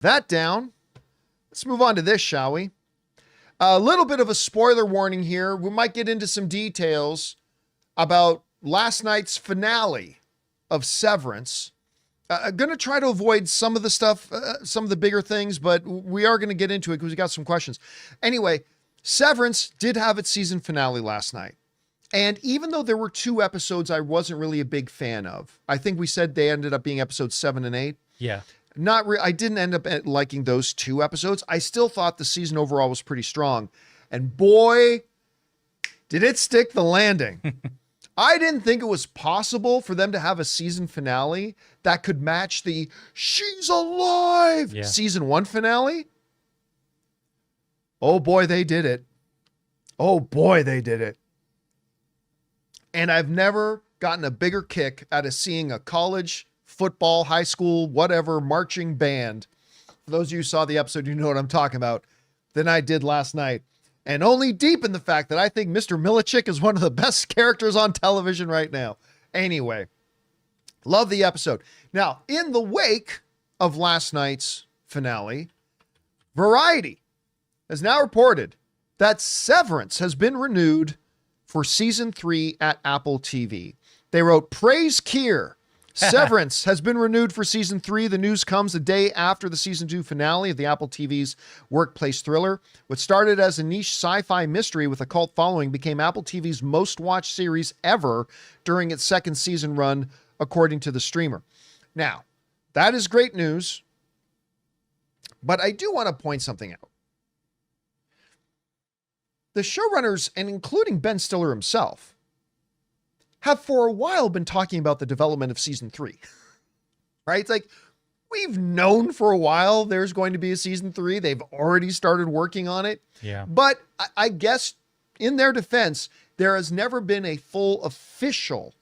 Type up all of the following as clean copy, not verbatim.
That down. Let's move on to this, shall we? A little bit of a spoiler warning here. We might get into some details about last night's finale of Severance. I'm going to try to avoid some of the stuff, some of the bigger things, but we are going to get into it because we got some questions. Anyway, Severance did have its season finale last night. And even though there were 2 episodes I wasn't really a big fan of, I think we said they ended up being episodes 7 and 8. Yeah. I didn't end up liking those 2 episodes. I still thought the season overall was pretty strong. And boy, did it stick the landing. I didn't think it was possible for them to have a season finale that could match the "she's alive" season 1 finale. Oh boy, they did it. Oh boy, they did it. And I've never gotten a bigger kick out of seeing a college, football, high school, whatever, marching band. For those of you who saw the episode, you know what I'm talking about, than I did last night. And only deep in the fact that I think Mr. Milicic is one of the best characters on television right now. Anyway, love the episode. Now, in the wake of last night's finale, Variety has now reported that Severance has been renewed for season 3 at Apple TV. They wrote, "Praise Keir. Severance has been renewed for season 3. The news comes a day after the season 2 finale of the Apple TV's workplace thriller. What started as a niche sci-fi mystery with a cult following became Apple TV's most watched series ever during its 2nd season run, according to the streamer." Now, that is great news, but I do want to point something out. The showrunners, and including Ben Stiller himself, have for a while been talking about the development of season 3, right? It's like, we've known for a while there's going to be a season 3. They've already started working on it. Yeah. But I guess in their defense, there has never been a full official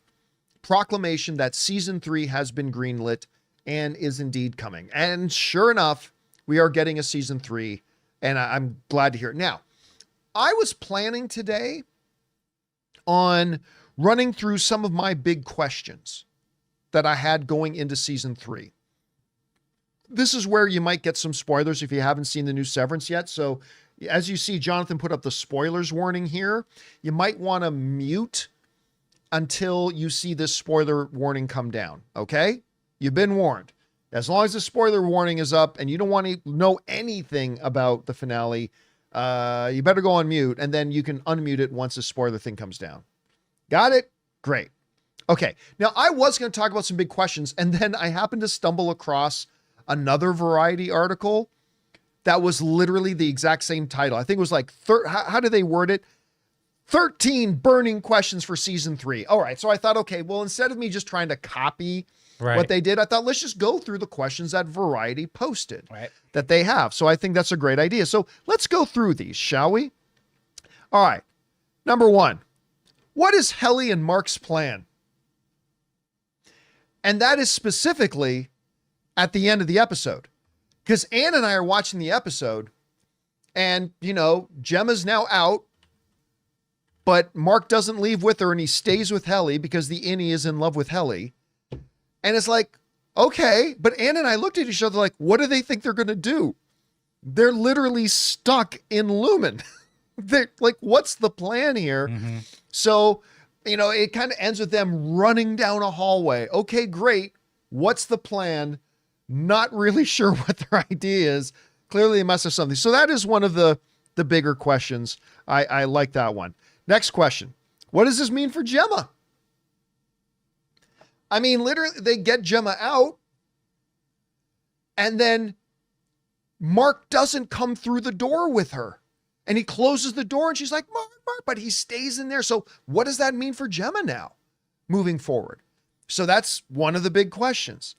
proclamation that season 3 has been greenlit and is indeed coming. And sure enough, we are getting a season 3, and I'm glad to hear it. Now, I was planning today on running through some of my big questions that I had going into season 3. This is where you might get some spoilers if you haven't seen the new Severance yet. So as you see, Jonathan put up the spoilers warning here. You might want to mute until you see this spoiler warning come down. Okay? You've been warned. As long as the spoiler warning is up and you don't want to know anything about the finale, you better go on mute, and then you can unmute it once the spoiler thing comes down. Got it? Great. Okay. Now, I was going to talk about some big questions, and then I happened to stumble across another Variety article that was literally the exact same title. I think it was like, how do they word it? 13 burning questions for season 3. All right. So I thought, okay, well, instead of me just trying to copy what they did, I thought, let's just go through the questions that Variety posted that they have. So I think that's a great idea. So let's go through these, shall we? All right. Number 1. What is Helly and Mark's plan? And that is specifically at the end of the episode. Because Ann and I are watching the episode, and, you know, Gemma's now out, but Mark doesn't leave with her, and he stays with Helly because the innie is in love with Helly. And it's like, okay, but Ann and I looked at each other like, what do they think they're going to do? They're literally stuck in Lumen. They're like, what's the plan here? Mm-hmm. So, you know, it kind of ends with them running down a hallway. Okay, great. What's the plan? Not really sure what their idea is. Clearly they must have something. So that is one of the bigger questions. I like that one. Next question. What does this mean for Gemma? I mean, literally, they get Gemma out, and then Mark doesn't come through the door with her. And he closes the door, and she's like, Mark, but he stays in there. So what does that mean for Gemma now, moving forward? So that's one of the big questions.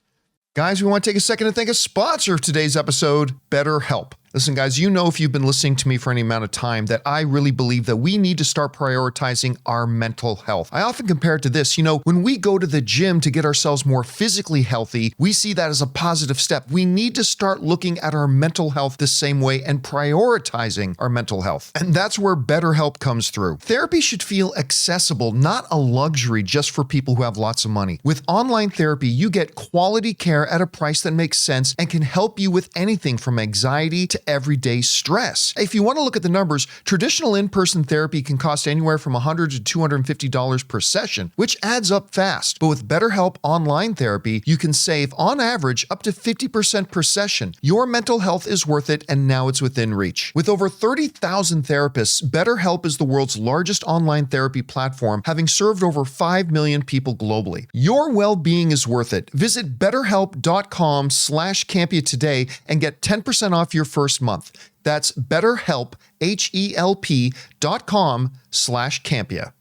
Guys, we want to take a second to thank a sponsor of today's episode, BetterHelp. Listen, guys, you know, if you've been listening to me for any amount of time, that I really believe that we need to start prioritizing our mental health. I often compare it to this. You know, when we go to the gym to get ourselves more physically healthy, we see that as a positive step. We need to start looking at our mental health the same way and prioritizing our mental health. And that's where BetterHelp comes through. Therapy should feel accessible, not a luxury just for people who have lots of money. With online therapy, you get quality care at a price that makes sense and can help you with anything from anxiety to everyday stress. If you want to look at the numbers, traditional in-person therapy can cost anywhere from $100 to $250 per session, which adds up fast. But with BetterHelp online therapy, you can save on average up to 50% per session. Your mental health is worth it, and now it's within reach. With over 30,000 therapists, BetterHelp is the world's largest online therapy platform, having served over 5 million people globally. Your well-being is worth it. Visit betterhelp.com/Campea today and get 10% off your first month. That's BetterHelp, HELP.com/Campea.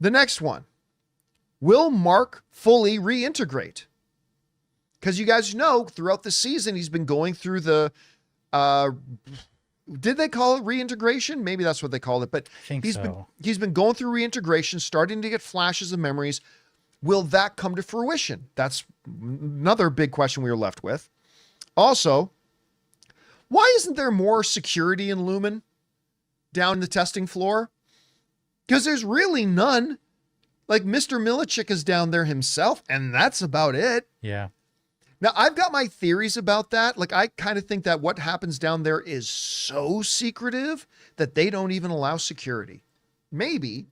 The next one. Will Mark fully reintegrate? Because you guys know throughout the season, he's been going through the, did they call it reintegration? Maybe that's what they called it, but he's been going through reintegration, starting to get flashes of memories. Will that come to fruition? That's another big question we were left with. Also, why isn't there more security in Lumen down the testing floor? Because there's really none. Like Mr. Milicic is down there himself, and that's about it. Yeah. Now, I've got my theories about that. Like, I kind of think that what happens down there is so secretive that they don't even allow security. Maybe.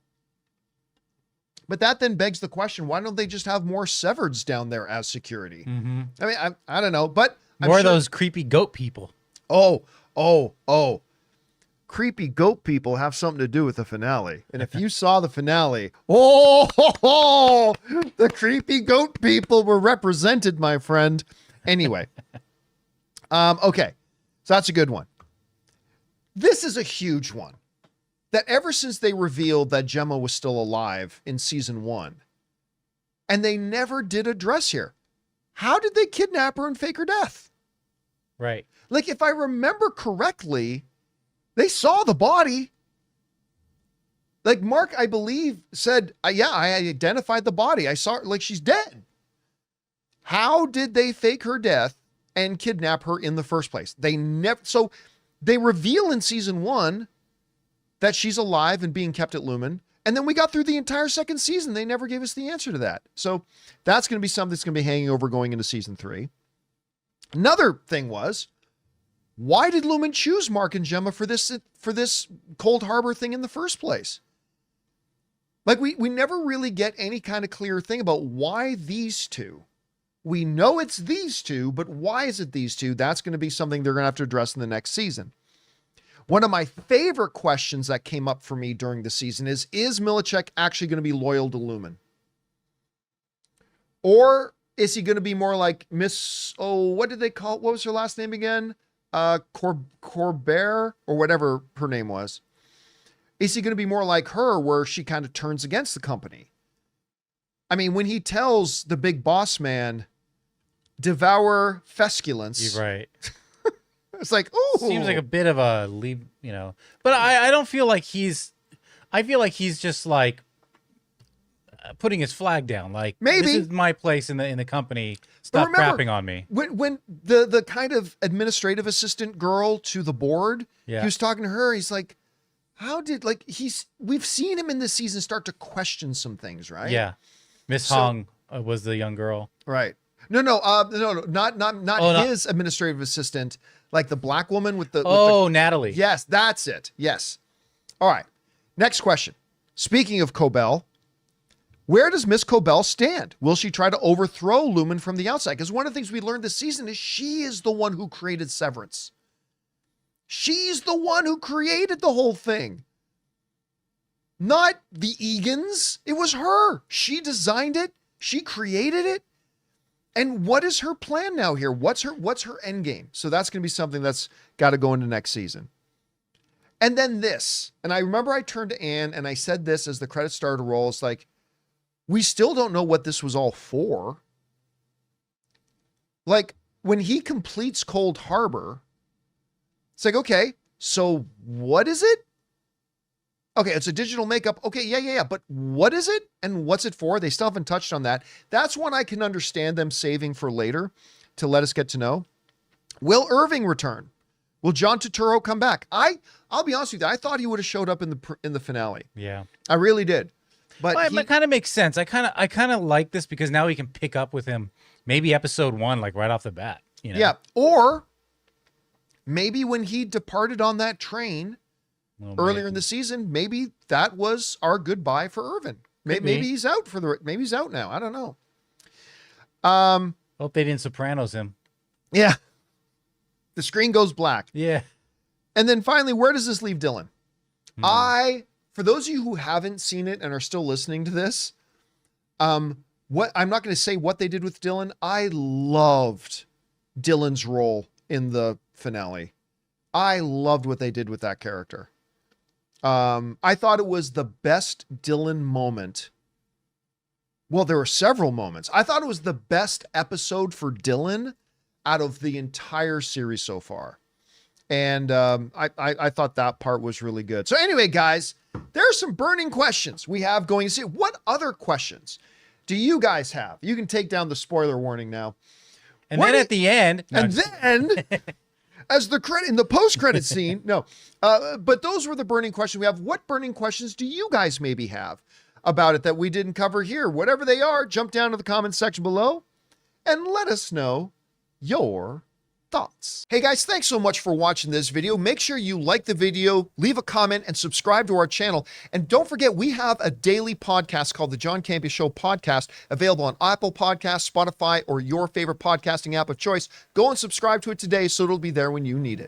But that then begs the question, why don't they just have more Severeds down there as security? Mm-hmm. I mean, I don't know, but more of those creepy goat people. Oh. Creepy goat people have something to do with the finale. And if you saw the finale, the creepy goat people were represented, my friend. Anyway. Okay. So that's a good one. This is a huge one. That ever since they revealed that Gemma was still alive in season 1, and they never did address here. How did they kidnap her and fake her death? Right. Like, if I remember correctly, they saw the body. Like, Mark, I believe, said, yeah, I identified the body. I saw her, like, she's dead. How did they fake her death and kidnap her in the first place? They never, so they reveal in season 1 that she's alive and being kept at Lumen. And then we got through the entire second season. They never gave us the answer to that. So that's going to be something that's going to be hanging over going into season 3. Another thing was, why did Lumen choose Mark and Gemma for this Cold Harbor thing in the first place? Like, we never really get any kind of clear thing about why these two. We know it's these two, but why is it these two? That's going to be something they're going to have to address in the next season. One of my favorite questions that came up for me during the season is Milicic actually going to be loyal to Lumen? Or is he going to be more like what did they call it? What was her last name again? Corbert or whatever her name was. Is he going to be more like her where she kind of turns against the company? I mean, when he tells the big boss man, devour fesculence. You're right. It's like, ooh. Seems like a bit of a leave, but I don't feel like I feel like he's just like putting his flag down. Like, maybe this is my place in the company. Stop crapping on me. When the kind of administrative assistant girl to the board, he was talking to her. He's like, we've seen him in this season start to question some things, right? Yeah. Miss Hong was the young girl. Right. No, not his administrative assistant, like the black woman with the Natalie. Yes, that's it. Yes. All right. Next question. Speaking of Cobell, where does Miss Cobell stand? Will she try to overthrow Lumen from the outside? Because one of the things we learned this season is she is the one who created Severance. She's the one who created the whole thing. Not the Egans. It was her. She designed it. She created it. And what is her plan now here? What's her end game? So that's going to be something that's got to go into next season. And then this, and I remember I turned to Ann and I said this as the credits started to roll. It's like, we still don't know what this was all for. Like, when he completes Cold Harbor, It's like, okay, so what is it? Okay, it's a digital makeup. Okay, yeah. But what is it and what's it for? They still haven't touched on that. That's one I can understand them saving for later to let us get to know. Will Irving return? Will John Turturro come back? I'll be honest with you. I thought he would have showed up in the finale. Yeah. I really did. But well, it kind of makes sense. I kind of like this because now we can pick up with him maybe episode 1, like right off the bat. You know? Yeah. Or maybe when he departed on that train earlier in the season, maybe that was our goodbye for Irvin. Maybe he's out maybe he's out now. I don't know. Hope they didn't Sopranos him. Yeah. The screen goes black. Yeah. And then finally, where does this leave Dylan? For those of you who haven't seen it and are still listening to this, I'm not going to say what they did with Dylan. I loved Dylan's role in the finale. I loved what they did with that character. I thought it was the best Dylan moment. Well, there were several moments. I thought it was the best episode for Dylan out of the entire series so far. And I thought that part was really good. So anyway, guys, there are some burning questions we have going to see. What other questions do you guys have? You can take down the spoiler warning now. And then at the end... as in the post-credit scene, but those were the burning questions we have. What burning questions do you guys maybe have about it that we didn't cover here? Whatever they are, jump down to the comments section below and let us know your thoughts. Hey guys, thanks so much for watching this video. Make sure you like the video, leave a comment, and subscribe to our channel. And don't forget, we have a daily podcast called the John Campea Show podcast, available on Apple Podcasts, Spotify, or your favorite podcasting app of choice. Go and subscribe to it today so it'll be there when you need it.